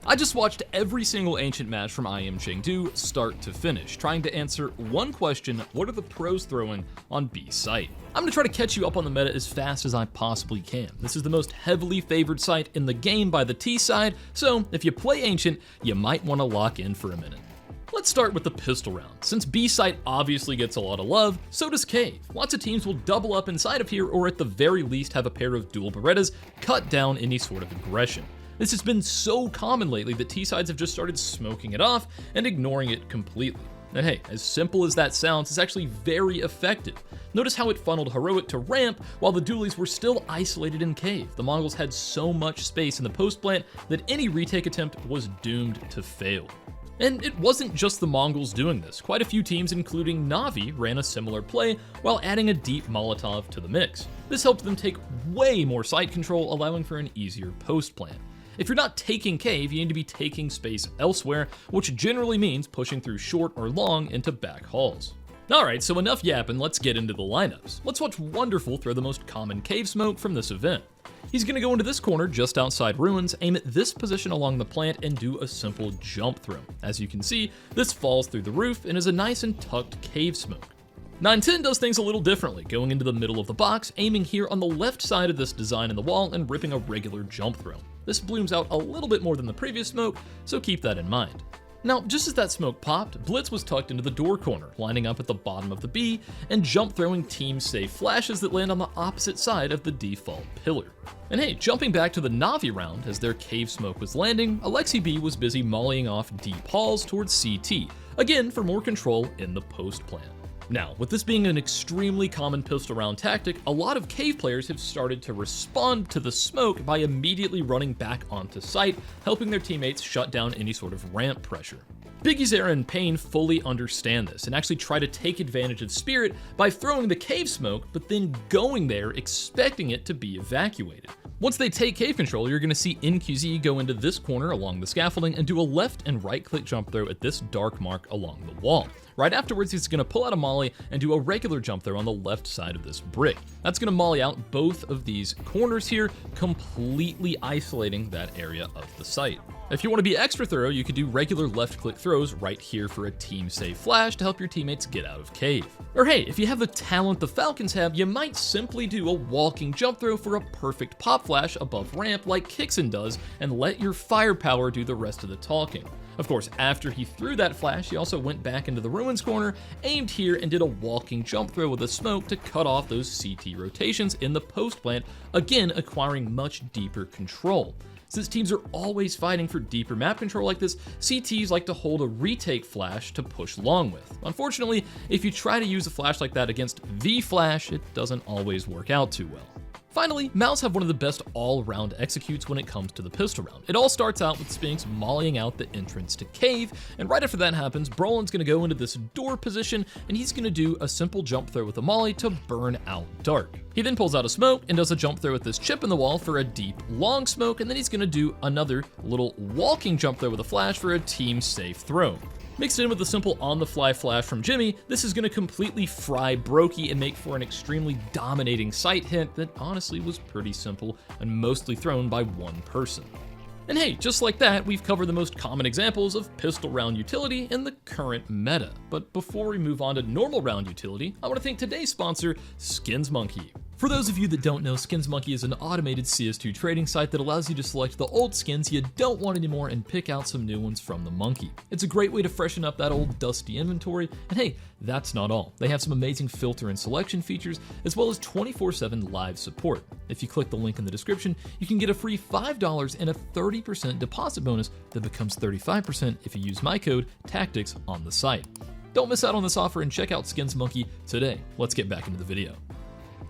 I just watched every single Ancient match from IM Chengdu start to finish, trying to answer one question: what are the pros throwing on B site? I'm gonna try to catch you up on the meta as fast as I possibly can. This is the most heavily favored site in the game by the T side, so if you play Ancient, you might wanna lock in for a minute. Let's start with the pistol round. Since B site obviously gets a lot of love, so does Cave. Lots of teams will double up inside of here, or at the very least have a pair of dual Berettas cut down any sort of aggression. This has been so common lately that T-sides have just started smoking it off and ignoring it completely. And hey, as simple as that sounds, it's actually very effective. Notice how it funneled Heroic to ramp while the dualies were still isolated in Cave. The Mongols had so much space in the post plant that any retake attempt was doomed to fail. And it wasn't just the Mongols doing this. Quite a few teams, including Na'Vi, ran a similar play while adding a deep Molotov to the mix. This helped them take way more site control, allowing for an easier post plant. If you're not taking Cave, you need to be taking space elsewhere, which generally means pushing through short or long into back halls. Alright, so enough yapping, let's get into the lineups. Let's watch Wonderful throw the most common Cave smoke from this event. He's gonna go into this corner just outside ruins, aim at this position along the plant, and do a simple jump throw. As you can see, this falls through the roof and is a nice and tucked Cave smoke. 910 does things a little differently, going into the middle of the box, aiming here on the left side of this design in the wall, and ripping a regular jump throw. This blooms out a little bit more than the previous smoke, so keep that in mind. Now, just as that smoke popped, Blitz was tucked into the door corner, lining up at the bottom of the B, and jump throwing team-safe flashes that land on the opposite side of the default pillar. And hey, jumping back to the Na'Vi round, as their Cave smoke was landing, Alexi B was busy mollying off deep halls towards CT, again for more control in the post plant. Now, with this being an extremely common pistol round tactic, a lot of Cave players have started to respond to the smoke by immediately running back onto site, helping their teammates shut down any sort of ramp pressure. Biggie Zera and Payne fully understand this and actually try to take advantage of Spirit by throwing the Cave smoke, but then going there expecting it to be evacuated. Once they take Cave control, you're going to see NQZ go into this corner along the scaffolding and do a left and right click jump throw at this dark mark along the wall. Right afterwards, he's going to pull out a molly and do a regular jump throw on the left side of this brick. That's going to molly out both of these corners here, completely isolating that area of the site. If you want to be extra thorough, you could do regular left click throws right here for a team safe flash to help your teammates get out of Cave. Or hey, if you have the talent the Falcons have, you might simply do a walking jump throw for a perfect pop flash above ramp like Kixon does and let your firepower do the rest of the talking. Of course, after he threw that flash, he also went back into the ruins corner, aimed here, and did a walking jump throw with a smoke to cut off those CT rotations in the post plant, again acquiring much deeper control. Since teams are always fighting for deeper map control like this, CTs like to hold a retake flash to push long with. Unfortunately, if you try to use a flash like that against the flash, it doesn't always work out too well. Finally, MOUZ have one of the best all-round executes when it comes to the pistol round. It all starts out with Spinks mollying out the entrance to Cave, and right after that happens, Brolin's gonna go into this door position, and he's gonna do a simple jump throw with a molly to burn out Dark. He then pulls out a smoke and does a jump throw with this chip in the wall for a deep, long smoke, and then he's gonna do another little walking jump throw with a flash for a team-safe throw. Mixed in with a simple on-the-fly flash from Jimmy, this is going to completely fry Brokey and make for an extremely dominating site hit that honestly was pretty simple and mostly thrown by one person. And hey, just like that, we've covered the most common examples of pistol round utility in the current meta. But before we move on to normal round utility, I want to thank today's sponsor, SkinsMonkey. For those of you that don't know, SkinsMonkey is an automated CS2 trading site that allows you to select the old skins you don't want anymore and pick out some new ones from the monkey. It's a great way to freshen up that old dusty inventory, and hey, that's not all. They have some amazing filter and selection features, as well as 24/7 live support. If you click the link in the description, you can get a free $5 and a 30% deposit bonus that becomes 35% if you use my code TACTICS on the site. Don't miss out on this offer and check out SkinsMonkey today. Let's get back into the video.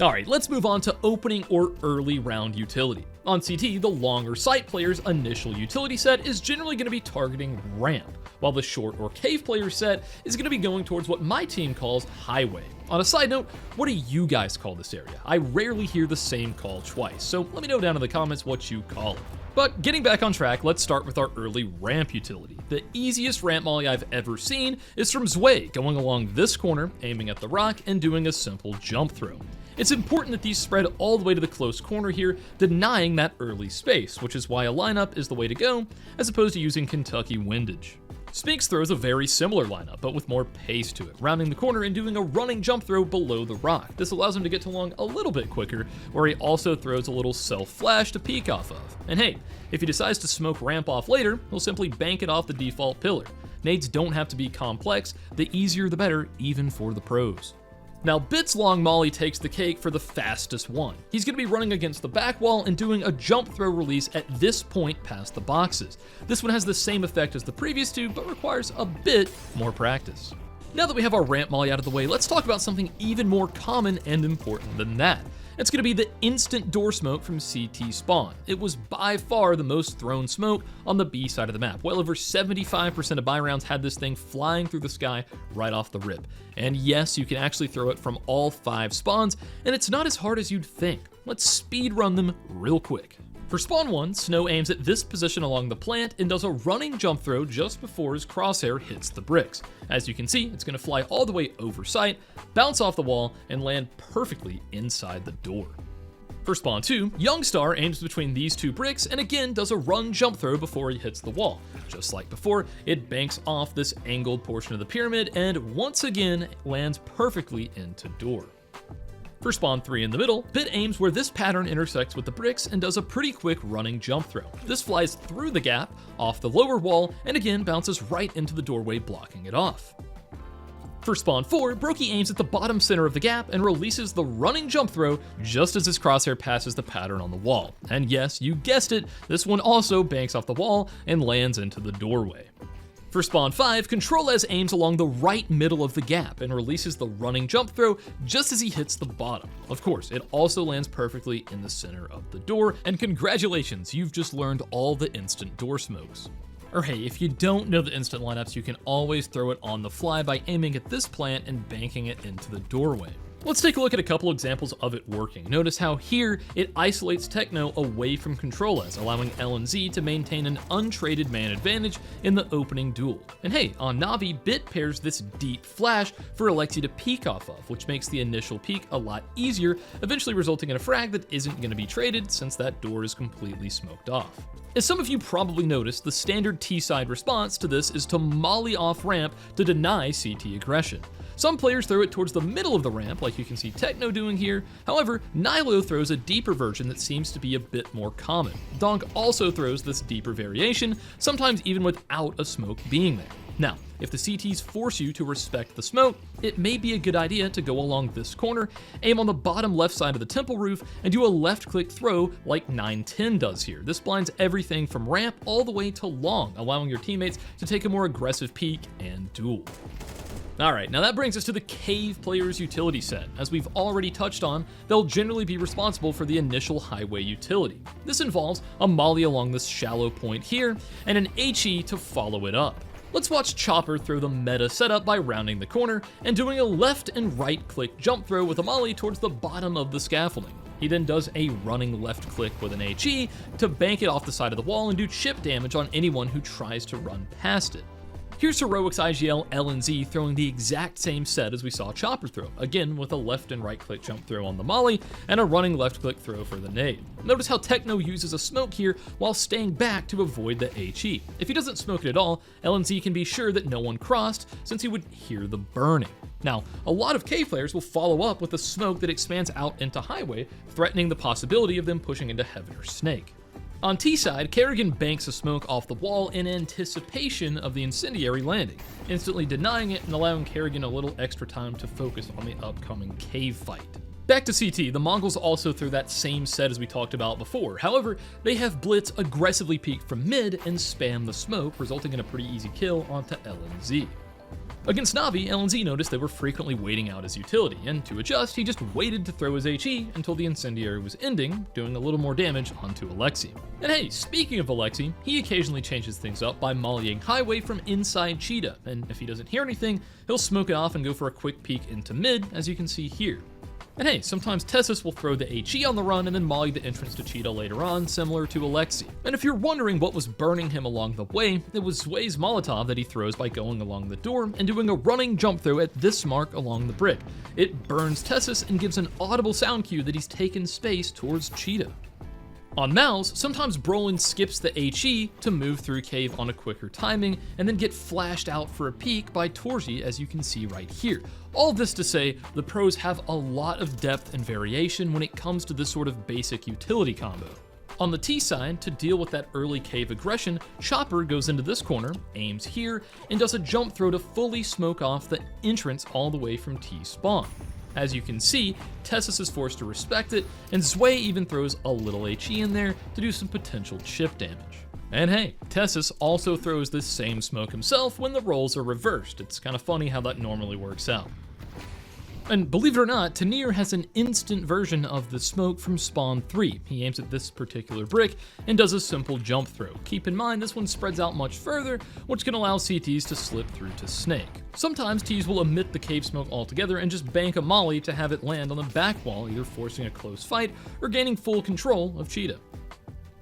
Alright, let's move on to opening or early round utility. On CT, the longer sight player's initial utility set is generally going to be targeting ramp, while the short or cave player set is going to be going towards what my team calls highway. On a side note, what do you guys call this area? I rarely hear the same call twice, so let me know down in the comments what you call it. But getting back on track, let's start with our early ramp utility. The easiest ramp molly I've ever seen is from Zwei, going along this corner, aiming at the rock, and doing a simple jump throw. It's important that these spread all the way to the close corner here, denying that early space, which is why a lineup is the way to go, as opposed to using Kentucky windage. Spinks throws a very similar lineup, but with more pace to it, rounding the corner and doing a running jump throw below the rock. This allows him to get to long a little bit quicker, where he also throws a little self-flash to peek off of. And hey, if he decides to smoke ramp off later, he'll simply bank it off the default pillar. Nades don't have to be complex, the easier the better, even for the pros. Now, Bit's long molly takes the cake for the fastest one. He's going to be running against the back wall and doing a jump throw release at this point past the boxes. This one has the same effect as the previous two, but requires a bit more practice. Now that we have our ramp molly out of the way, let's talk about something even more common and important than that. It's going to be the instant door smoke from CT spawn. It was by far the most thrown smoke on the B side of the map. Well over 75% of buy rounds had this thing flying through the sky right off the rip. And yes, you can actually throw it from all 5 spawns, and it's not as hard as you'd think. Let's speed run them real quick. For spawn 1, Snow aims at this position along the plant and does a running jump throw just before his crosshair hits the bricks. As you can see, it's going to fly all the way over sight, bounce off the wall, and land perfectly inside the door. For spawn 2, Youngstar aims between these 2 bricks and again does a run jump throw before he hits the wall. Just like before, it banks off this angled portion of the pyramid and once again lands perfectly into door. For spawn 3 in the middle, Bit aims where this pattern intersects with the bricks and does a pretty quick running jump throw. This flies through the gap, off the lower wall, and again bounces right into the doorway, blocking it off. For spawn 4, Brokey aims at the bottom center of the gap and releases the running jump throw just as his crosshair passes the pattern on the wall. And yes, you guessed it, this one also banks off the wall and lands into the doorway. For spawn 5, CtrlS aims along the right middle of the gap and releases the running jump throw just as he hits the bottom. Of course, it also lands perfectly in the center of the door, and congratulations, you've just learned all the instant door smokes. Or hey, if you don't know the instant lineups, you can always throw it on the fly by aiming at this plant and banking it into the doorway. Let's take a look at a couple examples of it working. Notice how here it isolates Techno away from CtrlS, allowing LNZ to maintain an untraded man advantage in the opening duel. And hey, on Navi, Bit pairs this deep flash for Alexi to peek off of, which makes the initial peek a lot easier, eventually resulting in a frag that isn't going to be traded since that door is completely smoked off. As some of you probably noticed, the standard T-side response to this is to molly off ramp to deny CT aggression. Some players throw it towards the middle of the ramp, like you can see Techno doing here. However, Nilo throws a deeper version that seems to be a bit more common. Donk also throws this deeper variation, sometimes even without a smoke being there. Now, if the CTs force you to respect the smoke, it may be a good idea to go along this corner, aim on the bottom left side of the temple roof, and do a left-click throw like 910 does here. This blinds everything from ramp all the way to long, allowing your teammates to take a more aggressive peek and duel. Alright, now that brings us to the Cave Player's utility set. As we've already touched on, they'll generally be responsible for the initial highway utility. This involves a molly along this shallow point here, and an HE to follow it up. Let's watch Chopper throw the meta setup by rounding the corner and doing a left and right click jump throw with a molly towards the bottom of the scaffolding. He then does a running left click with an HE to bank it off the side of the wall and do chip damage on anyone who tries to run past it. Here's Heroics IGL LNZ throwing the exact same set as we saw Chopper throw, again with a left and right click jump throw on the molly and a running left click throw for the nade. Notice how Techno uses a smoke here while staying back to avoid the HE. If he doesn't smoke it at all, LNZ can be sure that no one crossed since he would hear the burning. Now, a lot of Cave players will follow up with a smoke that expands out into highway, threatening the possibility of them pushing into heaven or snake. On T-side, Kerrigan banks a smoke off the wall in anticipation of the incendiary landing, instantly denying it and allowing Kerrigan a little extra time to focus on the upcoming cave fight. Back to CT, the Mongols also throw that same set as we talked about before. However, they have Blitz aggressively peek from mid and spam the smoke, resulting in a pretty easy kill onto LNZ. Against Navi, LNZ noticed they were frequently waiting out his utility, and to adjust, he just waited to throw his HE until the incendiary was ending, doing a little more damage onto Alexi. And hey, speaking of Alexi, he occasionally changes things up by mollying highway from inside Cheetah, and if he doesn't hear anything, he'll smoke it off and go for a quick peek into mid, as you can see here. And hey, sometimes Tessus will throw the HE on the run and then molly the entrance to Cheetah later on, similar to Alexi. And if you're wondering what was burning him along the way, it was Zway's Molotov that he throws by going along the door and doing a running jump throw at this mark along the brick. It burns Tessus and gives an audible sound cue that he's taken space towards Cheetah. On MOUZ, sometimes Brolin skips the HE to move through cave on a quicker timing and then get flashed out for a peek by Torji, as you can see right here. All this to say, the pros have a lot of depth and variation when it comes to this sort of basic utility combo. On the T side, to deal with that early cave aggression, Chopper goes into this corner, aims here, and does a jump throw to fully smoke off the entrance all the way from T spawn. As you can see, Tessus is forced to respect it, and Zway even throws a little HE in there to do some potential chip damage. And hey, Tessus also throws this same smoke himself when the roles are reversed. It's kind of funny how that normally works out. And believe it or not, Tanir has an instant version of the smoke from Spawn 3. He aims at this particular brick and does a simple jump throw. Keep in mind, this one spreads out much further, which can allow CTs to slip through to Snake. Sometimes Ts will omit the cave smoke altogether and just bank a molly to have it land on the back wall, either forcing a close fight or gaining full control of Cheetah.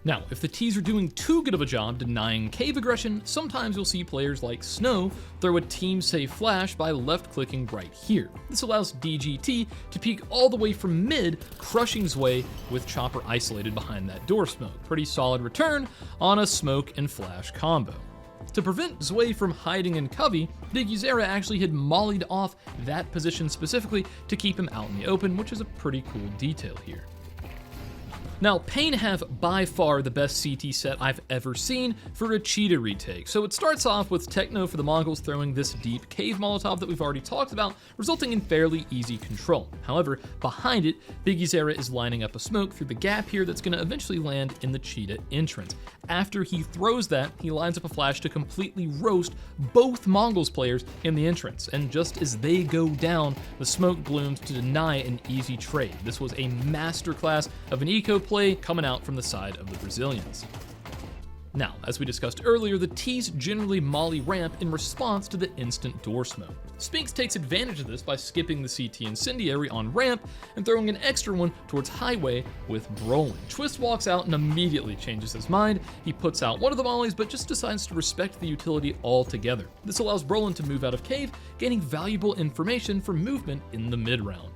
Now, if the Ts are doing too good of a job denying cave aggression, sometimes you'll see players like Snow throw a team-safe flash by left-clicking right here. This allows DGT to peek all the way from mid, crushing Zway with Chopper isolated behind that door smoke. Pretty solid return on a smoke and flash combo. To prevent Zway from hiding in Covey, Big Uzera actually had mollied off that position specifically to keep him out in the open, which is a pretty cool detail here. Now, Pain have by far the best CT set I've ever seen for a Cheetah retake. So it starts off with Techno for the Mongols throwing this deep cave Molotov that we've already talked about, resulting in fairly easy control. However, behind it, Big Uzera is lining up a smoke through the gap here that's going to eventually land in the Cheetah entrance. After he throws that, he lines up a flash to completely roast both Mongols players in the entrance. And just as they go down, the smoke blooms to deny an easy trade. This was a masterclass of an eco play coming out from the side of the Brazilians. Now, as we discussed earlier, the Ts generally molly ramp in response to the instant door smoke. Spinks takes advantage of this by skipping the CT incendiary on ramp and throwing an extra one towards highway with Brolin. Twist walks out and immediately changes his mind. He puts out one of the mollies, but just decides to respect the utility altogether. This allows Brolin to move out of cave, gaining valuable information for movement in the mid round.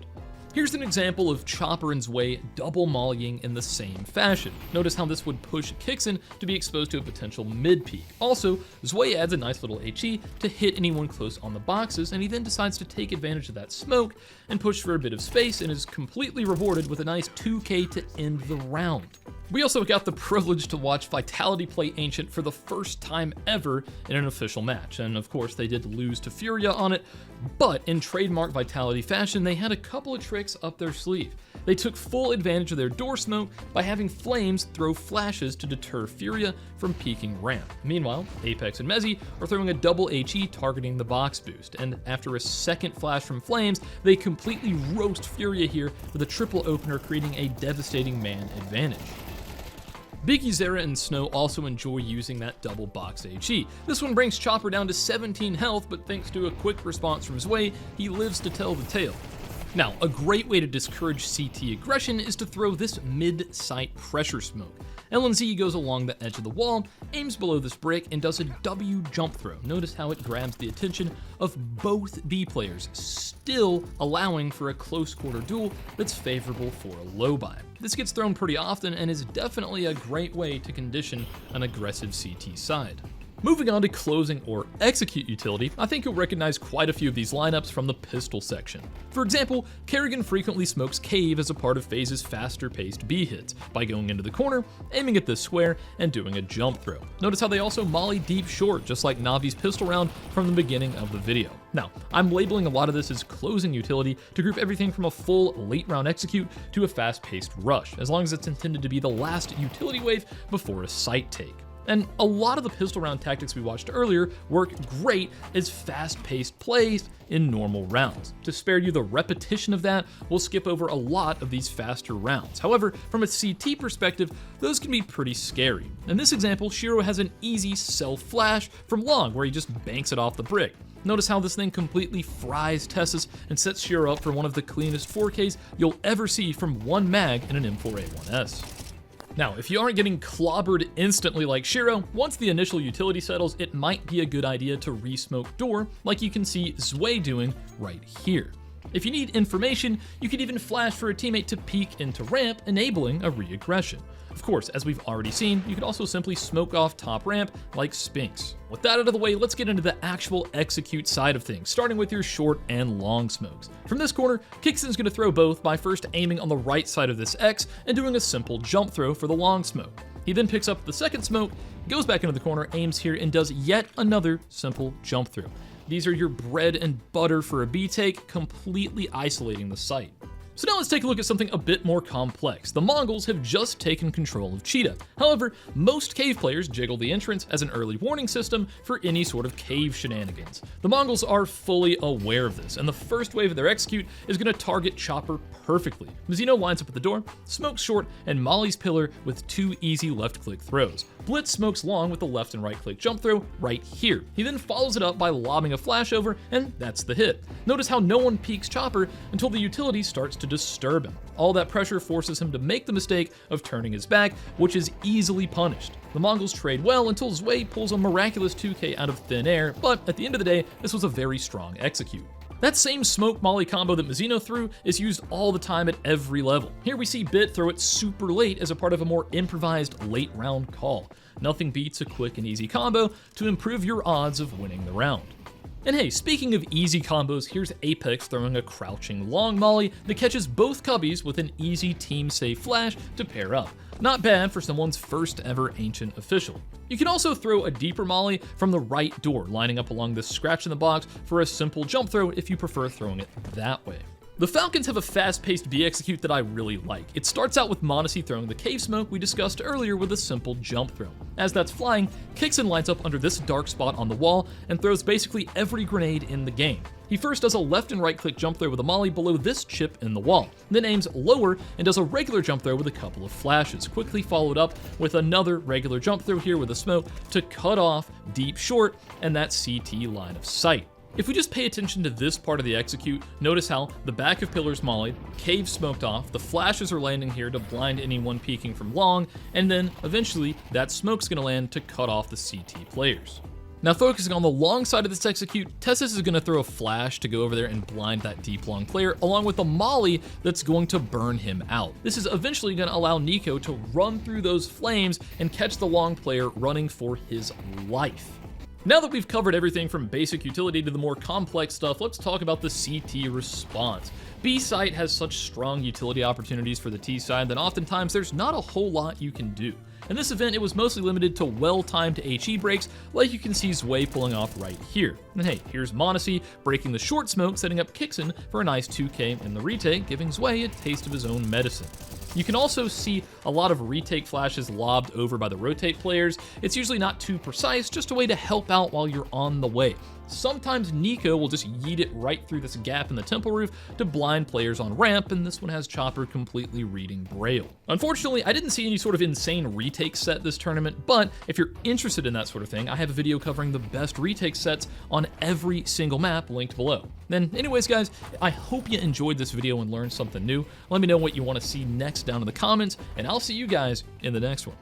Here's an example of Chopper and Zway double mollying in the same fashion. Notice how this would push Kixon to be exposed to a potential mid peek. Also, Zway adds a nice little HE to hit anyone close on the boxes, and he then decides to take advantage of that smoke and push for a bit of space, and is completely rewarded with a nice 2K to end the round. We also got the privilege to watch Vitality play Ancient for the first time ever in an official match, and of course they did lose to Furia on it, but in trademark Vitality fashion, they had a couple of tricks up their sleeve. They took full advantage of their door smoke by having Flames throw flashes to deter Furia from peeking ramp. Meanwhile, Apex and Mezzy are throwing a double HE targeting the box boost, and after a second flash from Flames, they completely roast Furia here with a triple opener, creating a devastating man advantage. Big Uzera and Snow also enjoy using that double box HE. This one brings Chopper down to 17 health, but thanks to a quick response from Zway, he lives to tell the tale. Now, a great way to discourage CT aggression is to throw this mid-sight pressure smoke. LNZ goes along the edge of the wall, aims below this brick, and does a W jump throw. Notice how it grabs the attention of both B players, still allowing for a close quarter duel that's favorable for a low buy. This gets thrown pretty often and is definitely a great way to condition an aggressive CT side. Moving on to closing or execute utility, I think you'll recognize quite a few of these lineups from the pistol section. For example, Kerrigan frequently smokes Cave as a part of FaZe's faster paced B hits by going into the corner, aiming at this square, and doing a jump throw. Notice how they also molly deep short, just like Navi's pistol round from the beginning of the video. Now, I'm labeling a lot of this as closing utility to group everything from a full late round execute to a fast paced rush, as long as it's intended to be the last utility wave before a site take. And a lot of the pistol round tactics we watched earlier work great as fast-paced plays in normal rounds. To spare you the repetition of that, we'll skip over a lot of these faster rounds. However, from a CT perspective, those can be pretty scary. In this example, Shiro has an easy self-flash from long where he just banks it off the brick. Notice how this thing completely fries Tessus and sets Shiro up for one of the cleanest 4Ks you'll ever see from one mag in an M4A1S. Now, if you aren't getting clobbered instantly like Shiro, once the initial utility settles, it might be a good idea to re-smoke door, like you can see Zwei doing right here. If you need information, you can even flash for a teammate to peek into ramp, enabling a re-aggression. Of course, as we've already seen, you could also simply smoke off top ramp like Spinks. With that out of the way, let's get into the actual execute side of things, starting with your short and long smokes. From this corner, Kixon's going to throw both by first aiming on the right side of this X and doing a simple jump throw for the long smoke. He then picks up the second smoke, goes back into the corner, aims here, and does yet another simple jump through. These are your bread and butter for a B take, completely isolating the site. So now let's take a look at something a bit more complex. The Mongols have just taken control of Cheetah. However, most cave players jiggle the entrance as an early warning system for any sort of cave shenanigans. The Mongols are fully aware of this, and the first wave of their execute is going to target Chopper perfectly. Mizzino lines up at the door, smokes short, and mollies pillar with 2 easy left-click throws. Blitz smokes long with the left and right-click jump throw right here. He then follows it up by lobbing a flashover, and that's the hit. Notice how no one peeks Chopper until the utility starts to disturb him. All that pressure forces him to make the mistake of turning his back, which is easily punished. The Mongols trade well until Zwei pulls a miraculous 2K out of thin air, but at the end of the day, this was a very strong execute. That same smoke molly combo that Mizzino threw is used all the time at every level. Here we see Bit throw it super late as a part of a more improvised late round call. Nothing beats a quick and easy combo to improve your odds of winning the round. And hey, speaking of easy combos, here's Apex throwing a crouching long molly that catches both cubbies with an easy team-safe flash to pair up. Not bad for someone's first ever Ancient official. You can also throw a deeper molly from the right door, lining up along this scratch in the box for a simple jump throw if you prefer throwing it that way. The Falcons have a fast-paced B execute that I really like. It starts out with m0NESY throwing the cave smoke we discussed earlier with a simple jump throw. As that's flying, Kixon lines up under this dark spot on the wall and throws basically every grenade in the game. He first does a left and right click jump throw with a molly below this chip in the wall, then aims lower and does a regular jump throw with a couple of flashes, quickly followed up with another regular jump throw here with a smoke to cut off deep short and that CT line of sight. If we just pay attention to this part of the execute, notice how the back of pillars mollied, cave smoked off, the flashes are landing here to blind anyone peeking from long, and then eventually that smoke's gonna land to cut off the CT players. Now focusing on the long side of this execute, Tessus is gonna throw a flash to go over there and blind that deep long player, along with a molly that's going to burn him out. This is eventually gonna allow Nico to run through those flames and catch the long player running for his life. Now that we've covered everything from basic utility to the more complex stuff, let's talk about the CT response. B site has such strong utility opportunities for the T side that oftentimes there's not a whole lot you can do. In this event, it was mostly limited to well-timed HE breaks, like you can see Zwei pulling off right here. And hey, here's m0NESY breaking the short smoke, setting up Kixon for a nice 2K in the retake, giving Zwei a taste of his own medicine. You can also see a lot of retake flashes lobbed over by the rotate players. It's usually not too precise, just a way to help out while you're on the way. Sometimes Nico will just yeet it right through this gap in the temple roof to blind players on ramp, and this one has Chopper completely reading Braille. Unfortunately, I didn't see any sort of insane retake set this tournament, but if you're interested in that sort of thing, I have a video covering the best retake sets on every single map linked below. Then anyways guys, I hope you enjoyed this video and learned something new. Let me know what you want to see next down in the comments, and I'll see you guys in the next one.